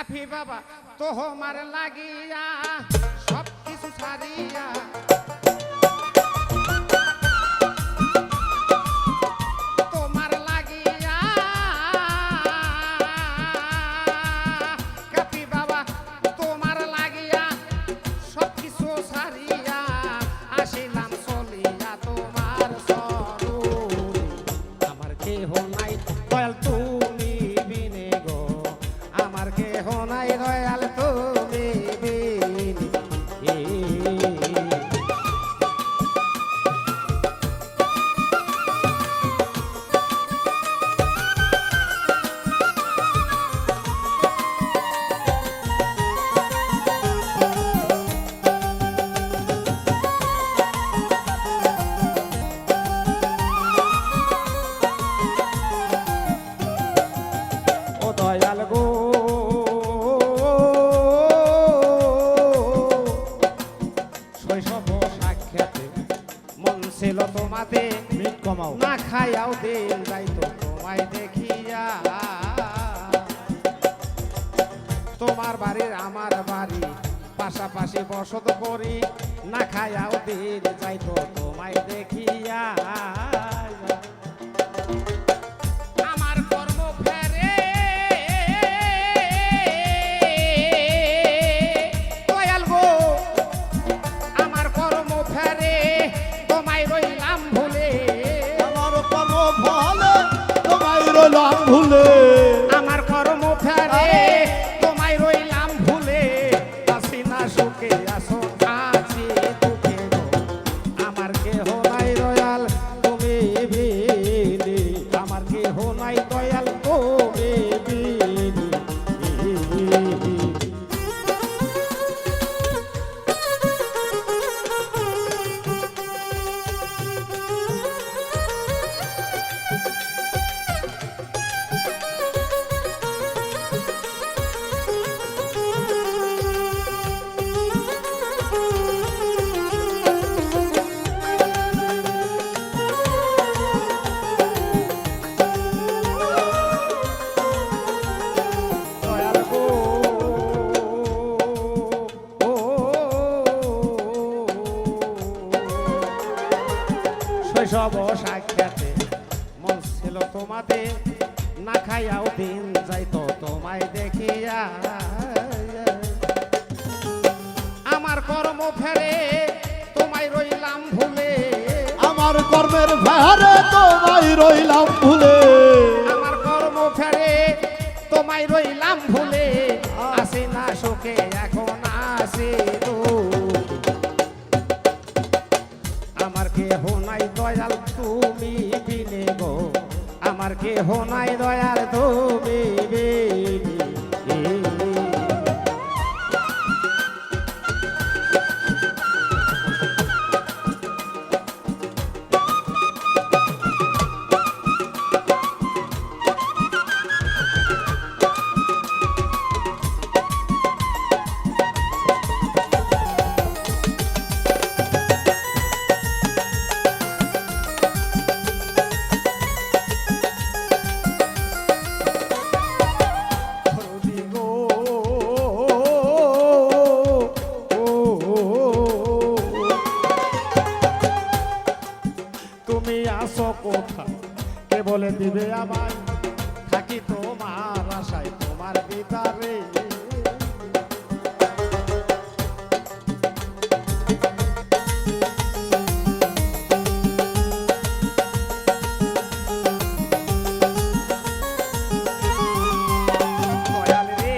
কাফি বাবা তোমার লাগিয়া সব কিছু ছাড়িয়া তোমার লাগিয়া কাফি বাবা তোমার লাগিয়া সব কিছু ছাড়িয়া আসিলাম চলিয়া তোমার স্বরূপ আমার কেহ নাই দয়াল তুমি বিনে গো আমার কেহ নাই দয়াল তুমি বিনে ও দয়াল গো শৈশব সাক্ষাতে মন ছিল তোমাতে মিট কমাও না খাইয়াও দিন যাইতো তোমায় দেখিয়া তোমার বাড়ির আমার বাড়ি পাশাপাশি বসত করি না খাইয়াও দিন যাইতো তোমায় দেখিয়া আমার কর্ম ফেরে দয়াল গো আমার কর্ম ফেরে তোমায় রইলাম ভুলে আমার কর্ম ভালো তোমায় রইলাম ভুলে আমার কর্ম ফেরে তোমায় রইলাম ভুলে আসি না সুখে আসো আছি দুঃখে গো আমার কেহ নাই দয়াল তুমি বিনি আমার কেহ নাই দয়াল তুমি বিনি দয়াল গো ও শৈশব সাক্ষাতে মন ছিল তোমাতে না খাইয়াও দিন যাইতো তোমায় দেখিয়া আমার কর্ম ফেরে তোমায় রইলাম ভুলে আমার কর্মের ভারে তোমায় রইলাম ভুলে আমার কর্ম ফেরে তোমায় রইলাম ভুলে আসি না সুখে এখন আসি আমার কেহ নাই দয়াল তুমি বিনে গো আমার কেহ নাই দয়াল তুমি বিনে হরদি গো তুমি আসো কোথায় কে বলে দিবে আমায় থাকি তোমার আশায় তোমার ভিতরে দয়াল রে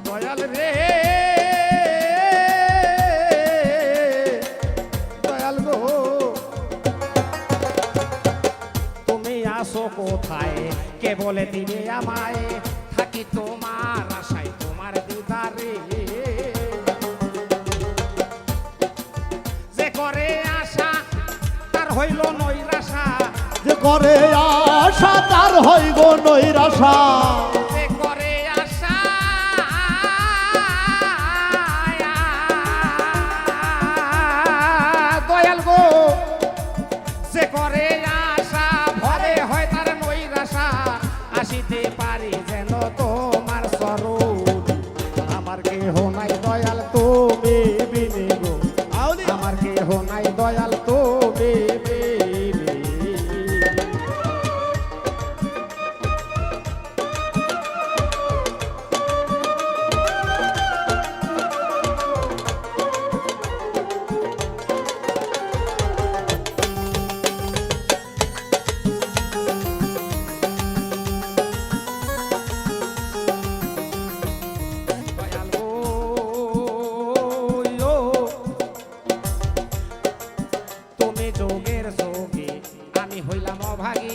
দয়াল রে দয়াল গো তুমি আসো কোথায় কে বলে দিবে আমায় থাকি তোমার আশায় তোমার দিদারে যে করে আশা তার হইল নৈরাশা যে করে আশা তার হইব নৈরাশা যে করে আশা দয়াল গো সে করে আশা ভরে হয় তার নৈরাশা যুগের যোগী আমি হইলাম অভাগী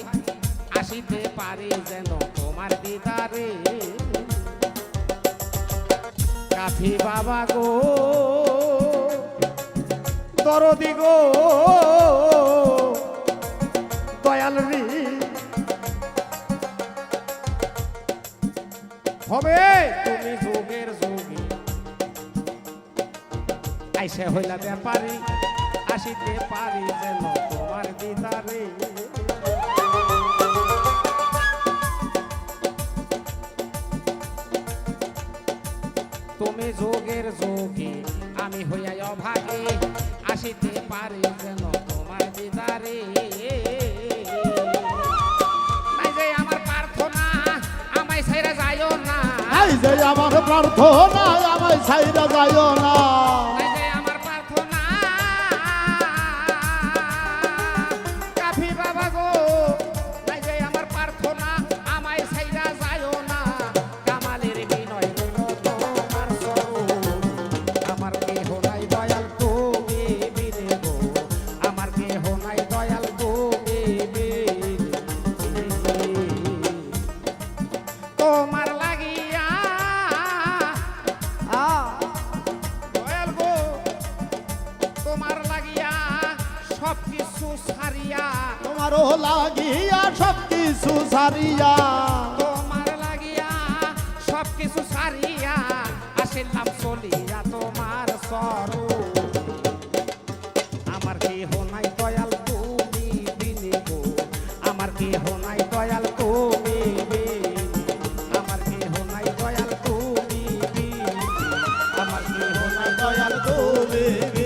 আসিতে পারি যেন তোমার দিদারে কাফি বাবা গো দরদি গো দয়াল রে হবে তুমি যুগের যোগী আইসে হইলা ব্যাপারী আসিতে পারি যেন তোমার দিদারে তুমি যোগের যোগী আমি হইয়া অভাগী আসিতে পারি যেন তোমার দিদারে নাই যে আমার প্রার্থনা আমায় ছেড়ে যাইও না এই যে আমার প্রার্থনা আমায় ছাইরা যাইও না নাই যে আমার প্রার্থনা কাফি বাবা গো নাই যে আমার প্রার্থনা আমায় ছেড়ে যাইও না কামালের বিনয় রইল তোমার স্বরূপ আমার কেহ নাই দয়াল তুমি বিনে গো আমার কেহ নাই দয়াল তুমি বিনে তোমার লাগিয়া দয়াল গো তোমার লাগিয়া সব কিছু ছাড়িয়া তোমারও লাগিয়া সব কিছু সারিয়া তোমার লাগিয়া সব কিছু ছাড়িয়া আসিলাম চলিয়া তোমার স্বরূপ আমার কেহ নাই দয়াল তুমি বিনে গো আমার কেহ নাই দয়াল তুমি বিনে আমার কেহ নাই দয়াল তুমি বিনে আমার কেহ নাই দয়াল দয়াল তুমি